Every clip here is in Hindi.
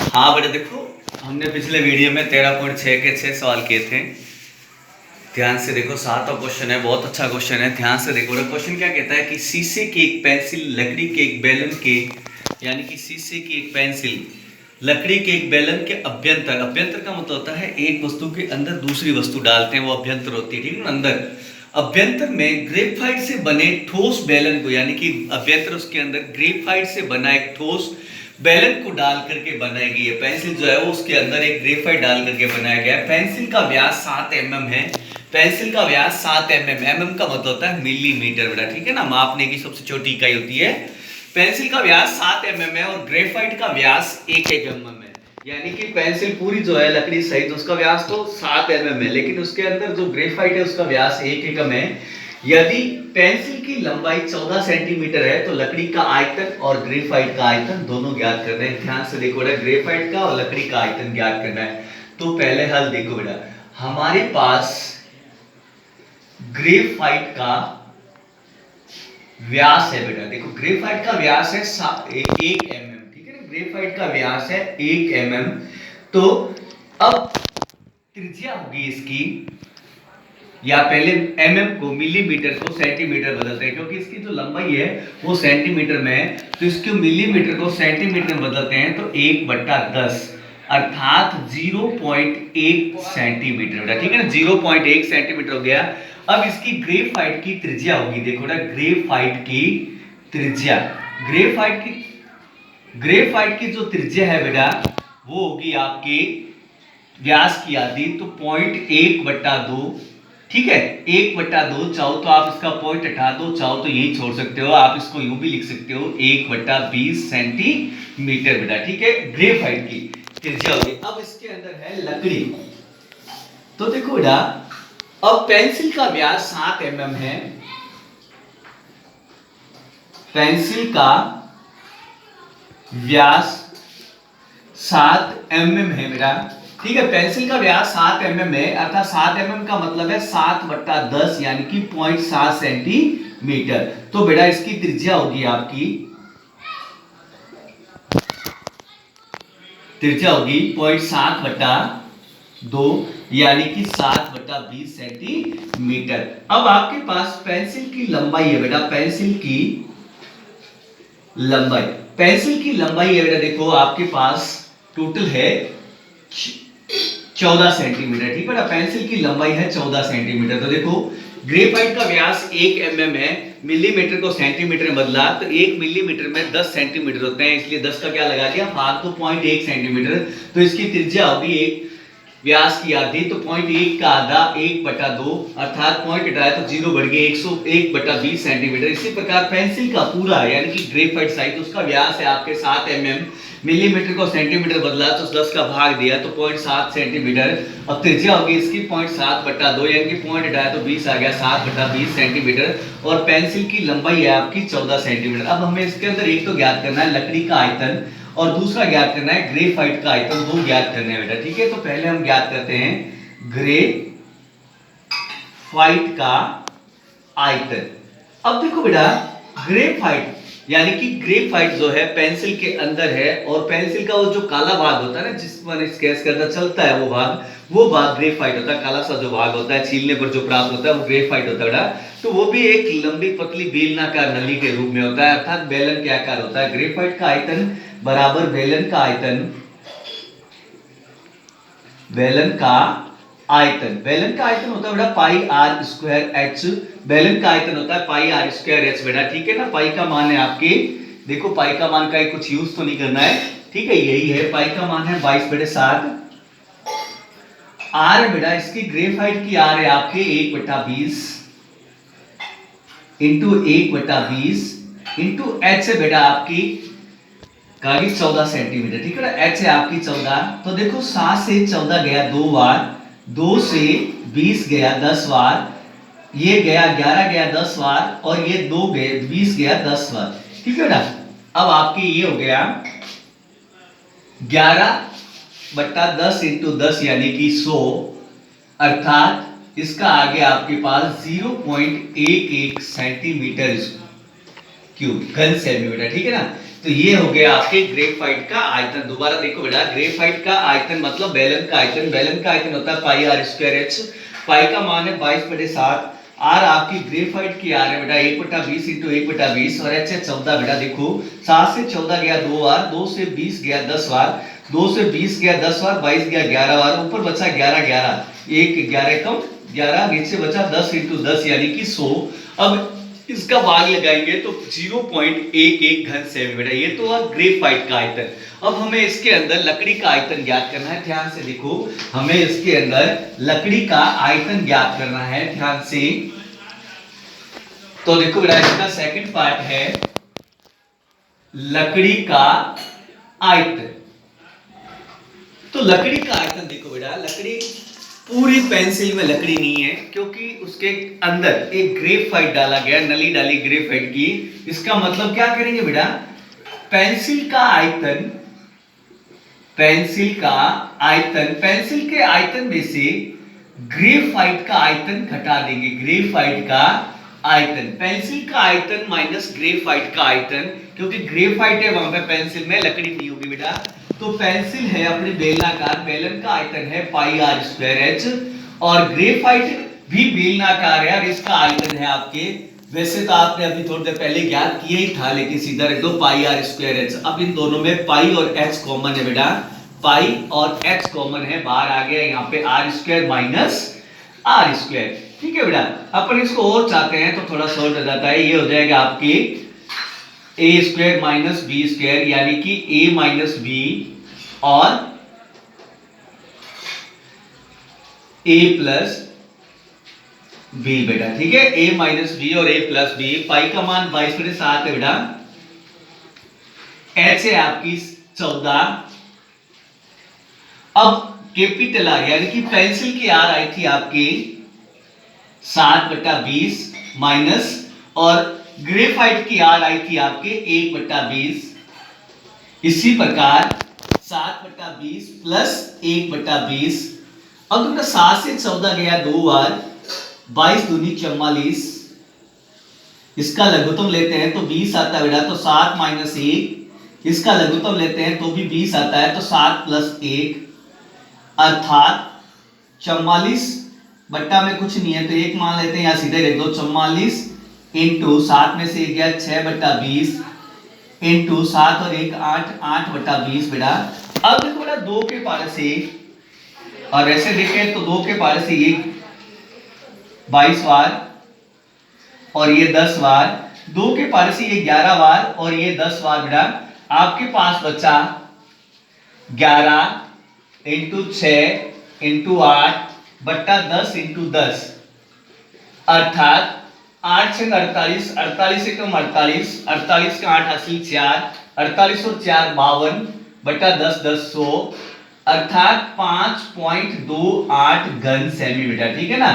हाँ बेटा देखो, हमने पिछले वीडियो में 13.6 के 6 सवाल किए थे। ध्यान से देखो, 7वां क्वेश्चन है, बहुत अच्छा क्वेश्चन है। ध्यान से देखो, क्वेश्चन क्या कहता है कि शीशे की एक पेंसिल लकड़ी के एक बेलन के, यानी कि शीशे की एक पेंसिल लकड़ी के एक बेलन के अभ्यंतर, अभ्यंतर का मतलब होता है एक वस्तु के अंदर दूसरी वस्तु डालते हैं, वो अभ्यंतर होती है, ठीक है ना। अंदर अभ्यंतर में ग्रेफाइट से बने ठोस बेलन को, यानी कि अभ्यंतर उसके अंदर ग्रेफाइट से बना एक ठोस बेलन को डाल करके बनाई गई है। पेंसिल जो है वो उसके अंदर एक ग्रेफाइट डाल करके बनाया गया है। पेंसिल का व्यास 7 mm है। पेंसिल का व्यास 7 mm, mm का मतलब होता है मिलीमीटर बेटा, ठीक है ना। मापने की सबसे छोटी इकाई होती है। पेंसिल का व्यास 7 mm है और ग्रेफाइट का व्यास 1 mm है। यानी कि पेंसिल पूरी जो है लकड़ी सहित उसका व्यास तो 7 mm है, लेकिन उसके अंदर जो ग्रेफाइट है उसका व्यास 1 mm है। यदि पेंसिल की लंबाई 14 सेंटीमीटर है तो लकड़ी का आयतन और ग्रेफाइट का आयतन दोनों ज्ञात करना है। ध्यान से देखो बेटा, ग्रेफाइट का और लकड़ी का आयतन ज्ञात करना है। तो पहले हल देखो बेटा, हमारे पास ग्रेफाइट का व्यास है बेटा, देखो ग्रेफाइट का व्यास है 1 mm, ठीक है ना। ग्रेफाइट का व्यास है 1 mm। तो अब त्रिज्या होगी इसकी, या पहले mm को मिलीमीटर को सेंटीमीटर बदलते हैं, क्योंकि इसकी जो लंबाई है वो सेंटीमीटर में है, तो इसको मिलीमीटर को सेंटीमीटर में बदलते हैं तो 1/10 अर्थात 0.1 सेंटीमीटर बेटा, ठीक है ना। 0.1 सेंटीमीटर हो गया। अब इसकी ग्रेफाइट की त्रिज्या होगी, देखो ना, ग्रेफाइट की त्रिज्या, ग्रेफाइट की जो त्रिज्या है बेटा वो होगी आपकी व्यास की आधी, तो 0.1/2, ठीक है। 1/2 चाहो तो आप इसका पॉइंट हटा दो, चाहो तो यही छोड़ सकते हो, आप इसको यूं भी लिख सकते हो 1/20 सेंटीमीटर बेटा, ठीक है। ग्रेफाइट की त्रिज्या होगी। अब इसके अंदर है लकड़ी, तो देखो बेटा, अब पेंसिल का व्यास 7 mm है, पेंसिल का व्यास 7 mm है मेरा, ठीक है। पेंसिल का व्यास 7 mm है, अर्थात 7 mm का मतलब है 7/10 यानी कि 0.7 सेंटीमीटर। तो बेटा इसकी त्रिज्या होगी आपकी, त्रिज्या होगी 0.7/2 यानी कि 7/20 सेंटीमीटर। अब आपके पास पेंसिल की लंबाई है बेटा, पेंसिल की लंबाई, पेंसिल की लंबाई है बेटा, देखो आपके पास टोटल है 14 सेंटीमीटर, ठीक है ना। पेंसिल की लंबाई है 14 सेंटीमीटर। तो देखो ग्रेफाइट का व्यास 1 mm है, मिलीमीटर को सेंटीमीटर में बदला तो 1 मिलीमीटर में 10 सेंटीमीटर होते हैं, इसलिए 10 का क्या लगा दिया भाग, तो 0.1 सेंटीमीटर। तो इसकी त्रिज्या होगी एक व्यास की आधी, तो 0.1 का आधा 1/2 अर्थात पॉइंट हटाया तो 0 बढ़ गया 101/20 सेंटीमीटर। इसी प्रकार पेंसिल का पूरा यानी कि ग्रेफाइट साइज, उसका व्यास है आपके 7 mm, मिलीमीटर को सेंटीमीटर बदला तो 10 का भाग दिया तो 0.7 सेंटीमीटर। अब त्रिज्या होगी इसकी 0.7/2 यानी कि पॉइंट हटाया तो 20 आ गया, 7/20 सेंटीमीटर। और पेंसिल की लंबाई है आपकी 14 सेंटीमीटर। अब हमें इसके अंदर एक तो ज्ञात करना है लकड़ी का आयतन और दूसरा ज्ञात करना है ग्रेफाइट का आयतन, दो ज्ञात करने हैं बेटा, ठीक है। तो पहले हम ज्ञात करते हैं ग्रेफाइट का आयतन। अब देखो बेटा, ग्रेफाइट यानी कि ग्रेफाइट जो है पेंसिल के अंदर है, और पेंसिल का वो जो काला भाग होता है ना, जिस पर स्केच करता चलता है वो भाग ग्रेफाइट होता है। काला सा जो भाग होता है छीलने पर जो प्राप्त होता है वो ग्रेफाइट होता है बेटा। तो वो भी एक लंबी पतली बेलनाकार नली के रूप में होता है, अर्थात बेलन के आकार होता है। ग्रेफाइट का आयतन बराबर बेलन का आयतन, बेलन का आयतन, बेलन का आयतन होता है बेटा पाई आर स्क्वायर एच, बेलन का आयतन होता है पाई आर स्क्वायर एच बेटा, ठीक है ना। पाई का मान है आपके, देखो पाई का मान का कुछ यूज तो नहीं करना है, ठीक है, यही है। पाई का मान है 22/7। आर बेटा इसकी ग्रेफाइट की आर है आपके 1/20 इंटू 1/20 इंटू एच है बेटा आपकी 14 सेंटीमीटर, ठीक है ना। एच है आपकी 14। तो देखो 7 से 14 गया 2 बार, 2 से 20 गया 10 बार, ये गया 11 गया 10 बार, और ये 2 गए 20 गया 10 बार, ठीक है ना। अब आपके ये हो गया 11/10 इंटू 10 यानी कि 100, अर्थात इसका आगे आपके पास 0.11 सेंटीमीटर क्यूब घन सेंटीमीटर, ठीक है ना। तो ये हो गया आपके ग्रेफाइट का आयतन। दोबारा देखो बेटा, ग्रेफाइट का आयतन मतलब बेलन का आयतन। बेलन का आयतन होता है पाई आर स्क्वायर एच। पाई का मान है 22/7। आर आपकी ग्रेफाइट की आर है बेटा 1/20 इंटू 1/20 और एच है 14 बेटा। देखो 7 से 14 गया 2 बार, 2 से 20 गया 10 बार, 2 से 20 गया 10 बार, 22 गया 11 बार, ऊपर बचा 11 11, 1 11 कम 11, नीचे बचा 10 इंटू 10 यानी कि 100। अब इसका भाग लगाएंगे तो 0.11 घन सेमी बेटा। ये तो ग्रेफाइट का आयतन। अब हमें इसके अंदर लकड़ी का आयतन ज्ञात करना है। ध्यान से देखो, हमें इसके अंदर लकड़ी का आयतन ज्ञात करना है, ध्यान से। तो देखो बेटा, इसका सेकंड पार्ट है लकड़ी का आयतन। तो लकड़ी का आयतन देखो बेटा, लकड़ी पूरी पेंसिल में लकड़ी नहीं है, क्योंकि उसके अंदर एक ग्रेफाइट डाला गया, नली डाली ग्रेफाइट की। इसका मतलब क्या करेंगे बेटा, पेंसिल का आयतन, पेंसिल का आयतन, पेंसिल के आयतन में से ग्रेफाइट का आयतन घटा देंगे। ग्रेफाइट का आयतन, पेंसिल का आयतन माइनस ग्रेफाइट का आयतन, क्योंकि ग्रेफाइट है वहां पे, पेंसिल में लकड़ी नहीं होगी बेटा। तो पेंसिल है अपने बेलनाकार, बेलन का आयतन है पाई आर स्क्वायर एच, और ग्रेफाइट भी बेलनाकार है और इसका आयतन है आपके, वैसे तो आपने अभी थोड़ी देर पहले ज्ञात किया ही था, लेकिन सीधा रख दो पाई आर स्क्वायर एच। अब इन दोनों में पाई और एच कॉमन है बेटा, पाई और एच कॉमन है, बाहर आ गया यहाँ पे R square minus are square. ठीक है बेटा, अपन इसको और चाहते हैं तो थोड़ा शॉर्ट हो जाता है, ये हो जाएगा आपकी ए स्क्वायर माइनस बी स्क्वायर, यानी कि ए माइनस बी और ए प्लस बी बेटा। ठीक है, ए माइनस बी और ए प्लस बी। पाई का मान 22/7 है बेटा। एच है आपकी 14। अब कैपिटल आर यानी कि पेंसिल की आर आई थी आपकी 7/20 माइनस, और ग्रेफाइट की आर आई थी आपके 1/20। इसी प्रकार 7/20 प्लस 1/20। अब तुमने 7 से 14 गया 2 बार, 22 दूनी 44। इसका लघुत्तम लेते हैं तो 20 आता है बेटा, तो 7 माइनस 1। इसका लघुत्तम लेते हैं तो भी 20 आता है, तो 7 प्लस 1, अर्थात 44 बट्टा में कुछ नहीं है तो 1 मान लेते हैं, यहां सीधे लिख दो 44 इंटू 7 में से 1 गया 6/20 इंटू 7 और 1 8, 8/20 बेटा। अब देखो बेटा 2 के पारे से, और ऐसे देखें तो 2 के पारे से ये 22 बार और ये 10 बार, 2 के पारे से ये 11 बार और ये 10 बार बेटा। आपके पास बचा 11 इंटू 6 इंटू 8 बट्टा 10 इंटू 10, अर्थात 8 6 48, 48 से कम 48, 48 का 8 हासिल 4, 48 और 4 52 बट्टा 10 10 100, अर्थात 5.28 घन सेमी बेटा। ठीक है ना।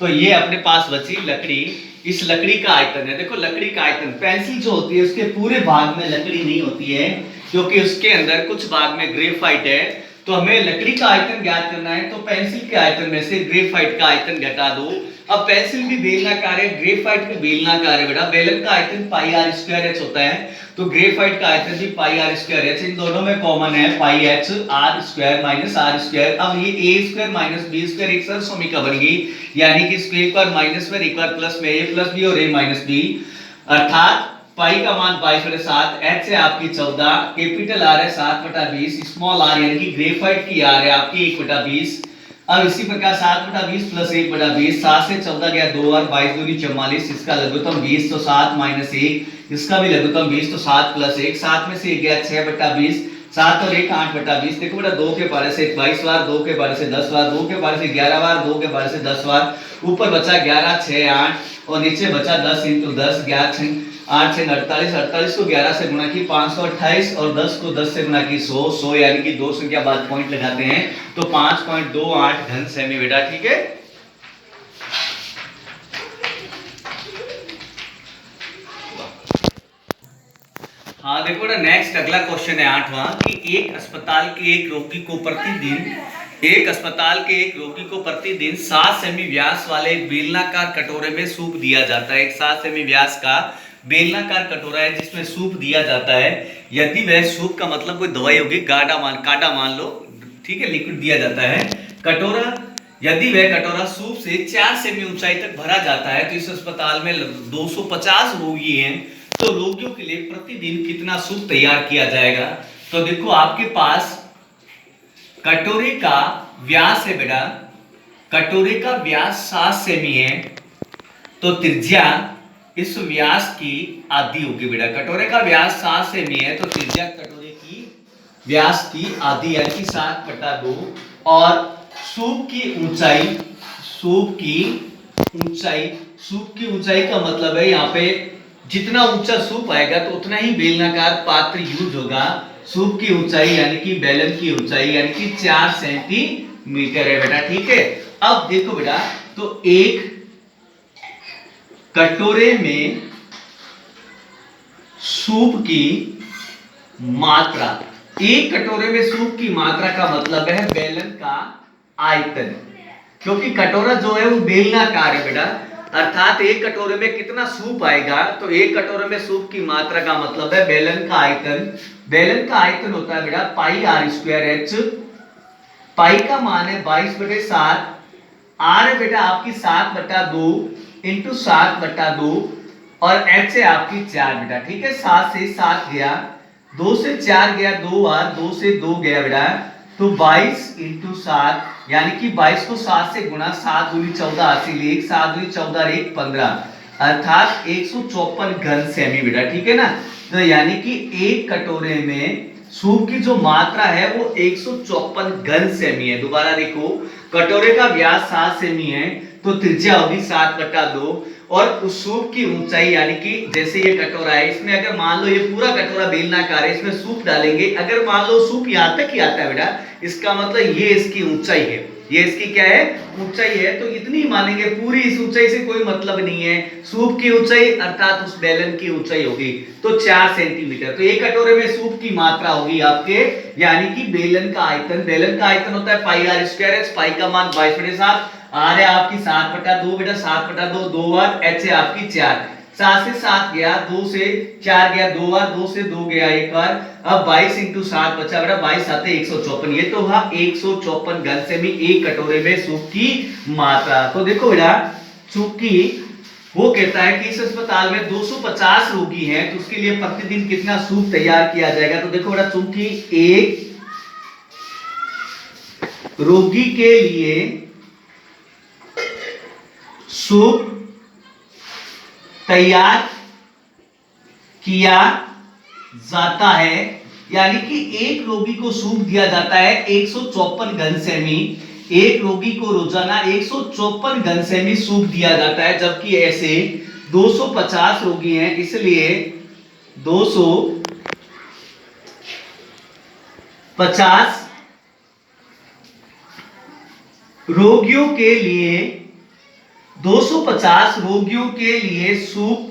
तो ये अपने पास बची लकड़ी। इस लकड़ी का आयतन है, देखो लकड़ी का आयतन, पेंसिल जो होती है उसके पूरे भाग में लकड़ी नहीं होती है, क्योंकि उसके अंदर कुछ भाग में ग्रेफाइट है। तो हमें लकड़ी का आयतन ज्ञात करना है, तो पेंसिल के आयतन में से ग्रेफाइट का आयतन घटा दो। अब पेंसिल भी बेलनाकार है, ग्रेफाइट भी बेलनाकार है बेटा। बेलन का आयतन पाई आर स्क्वायर एच होता है, तो ग्रेफाइट का आयतन भी पाई आर स्क्वायर एच। इन दोनों में कॉमन है pi h r square minus are square. अब ये a square minus b square एक सरल समीकरण बन गई, यानी कि इसको एक बार माइनस में एक बार प्लस में, ए प्लस बी और ए माइनस बी, अर्थात पाई का मान 22/7, एच है आपकी 14, कैपिटल आर है 7/20, स्मॉल आर यानी कि ग्रेफाइट की आर है आपकी 1/20। अब इसी प्रकार 7/20 प्लस 1/20, 7 से 14 गया 2 बार, 22 दूनी 44, इसका लघुत्तम 20 तो 7 माइनस 1, इसका भी लघुत्तम 20 तो 7 प्लस 1, 7 में से 1 गया 6/20, 7 और 1 8/20। देखो बेटा 2 के पारे से 22 बार, 2 के पारे से 10 बार, 2 के पारे से 11 बार, 2 के पारे से 10 बार, ऊपर बचा 11 6 8 और नीचे बचा 10 इंटू 10, 11 6 8 6 48, 48 को 11 से गुणा की 528 और 10 को 10 से गुणा की 100, 100 यानी कि 2 संख्या बाद पॉइंट लगाते हैं तो 5.28 घन सेमी बेटा। ठीक है। हाँ देखो बेटा, नेक्स्ट अगला क्वेश्चन है 8वां कि एक अस्पताल के एक रोगी को प्रतिदिन 7 सेमी व्यास वाले एक बेलनाकार कटोरे में सूप दिया जाता है। एक 7 सेमी व्यास का बेलनाकार कटोरा है जिसमें सूप दिया जाता है। यदि वह सूप का मतलब कोई दवाई होगी, काटा मान लो, ठीक है, लिक्विड दिया जाता है। कटोरा, यदि वह कटोरा सूप से 4 सेमी ऊंचाई तक भरा जाता है, तो इस अस्पताल में 250 रोगी हैं, तो रोगियों के लिए प्रतिदिन कितना सूप तैयार किया जाएगा? तो देखो आपके पास कटोरे का व्यास है बेटा, कटोरे का व्यास 7 सेमी है, तो त्रिज्या इस व्यास की आधी होगी बेटा। कटोरे का व्यास 7 सेमी है, तो त्रिज्या कटोरे की व्यास की आधी यानी कि 7/2। और सूप की ऊंचाई, सूप की ऊंचाई का मतलब है यहाँ पे जितना ऊंचा सूप आएगा तो उतना ही बेलनाकार पात्र यूज होगा। सूप की ऊंचाई यानी कि बेलन की ऊंचाई यानी कि 4 सेंटीमीटर है बेटा, ठीक है। अब देखो बेटा, तो एक कटोरे में सूप की मात्रा, एक कटोरे में सूप की मात्रा का मतलब है बेलन का आयतन, क्योंकि कटोरा जो है वो बेलनाकार है बेटा, अर्थात एक कटोरे में कितना सूप आएगा, तो एक कटोरे में सूप की मात्रा का मतलब है बेलन का आयतन। बेलन का आयतन होता है बेटा पाई आर स्क्वायर एच। पाई का मान है 22/7, आर है बेटा आपकी 7/2 इंटू 7/2, और एच है आपकी 4 बेटा, ठीक है। 7 से 7 गया, 2 से 4 गया, 2 बार, 2 से 2 गया बेटा, तो 22 इंटू 7 यानी कि 22 को 7 से गुणा, 7 दूनी 14 हासिल 1, 7 दूनी 14 1 15, अर्थात 154 घन सेमी बेटा, ठीक है ना। तो यानी कि एक कटोरे में सूप की जो मात्रा है वो 154 घन सेमी है। दोबारा देखो, कटोरे का व्यास 7 सेमी है, तो त्रिज्या होगी 7/2, और उस सूप की ऊंचाई यानी कि जैसे ये कटोरा है, इसमें अगर मान लो ये पूरा कटोरा बेलनाकार है, इसमें सूप डालेंगे, अगर मान लो सूप यहां तक ही आता है बेटा, इसका मतलब ये इसकी ऊंचाई है, ये इसकी क्या है, ऊंचाई है, तो इतनी मानेंगे, पूरी इस ऊंचाई से कोई मतलब नहीं है। सूप की ऊंचाई अर्थात उस बेलन की ऊंचाई होगी तो 4 सेंटीमीटर। तो एक कटोरे में सूप की मात्रा होगी आपके, यानी कि बेलन का आयतन, बेलन का आयतन होता है पाई आर स्क्वायर एच, पाई का मान 22/7, आर है आपकी 7/2 बेटा, 7/2 दो बार, एच है आपकी 4, 7 से 7 गया, 2 से 4 गया, 2 बार, 2 से 2 गया एक बार, अब 22 इंटू 7 बचा बेटा, 22 7 154, ये तो हुआ 154 घन सेमी एक कटोरे में सूप की मात्रा। तो देखो बेटा, चूंकि वो कहता है कि इस अस्पताल में 250 रोगी हैं, तो उसके लिए प्रतिदिन कितना सूप तैयार किया जाएगा? तो देखो बेटा, चूंकि एक रोगी के लिए सूप तैयार किया जाता है, यानी कि एक रोगी को सूप दिया जाता है 154 घन सेमी, एक रोगी को रोजाना 154 घन सेमी सूप दिया जाता है, जबकि ऐसे 250 रोगी हैं, इसलिए 250 रोगियों के लिए 250 रोगियों के लिए सूप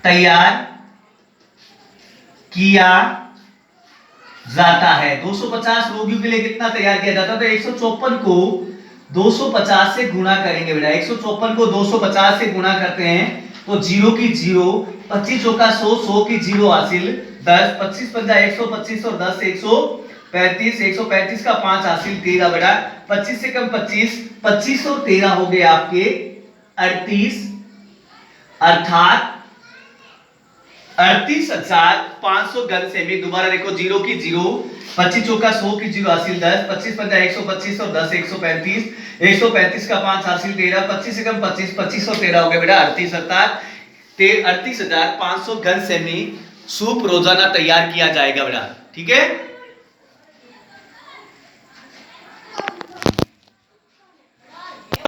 तैयार किया जाता है। 250 रोगियों के लिए कितना तैयार किया जाता है? तो 154 को 250 से गुणा करेंगे बेटा, 154 को 250 से गुणा करते हैं तो 0 की 0, 25 चौका 100, 100 की 0 हासिल 10, 25 पंजा 125 और 10 135, 135 का 5 हासिल 13 बेटा, 25 से कम 25, 25 और 13 हो गए आपके 38, अर्थात 38,500 घन सेमी। दोबारा देखो, 0 की 0, 25 चौका 100 की 0 हासिल 10, 25 पंजा 125 और 10 135, 135 का 5 हासिल 13, 25 से कम 25, 25 और 13 हो गए बेटा 38, अर्थात 38,500 घन सेमी सूप रोजाना तैयार किया जाएगा बेटा, ठीक है।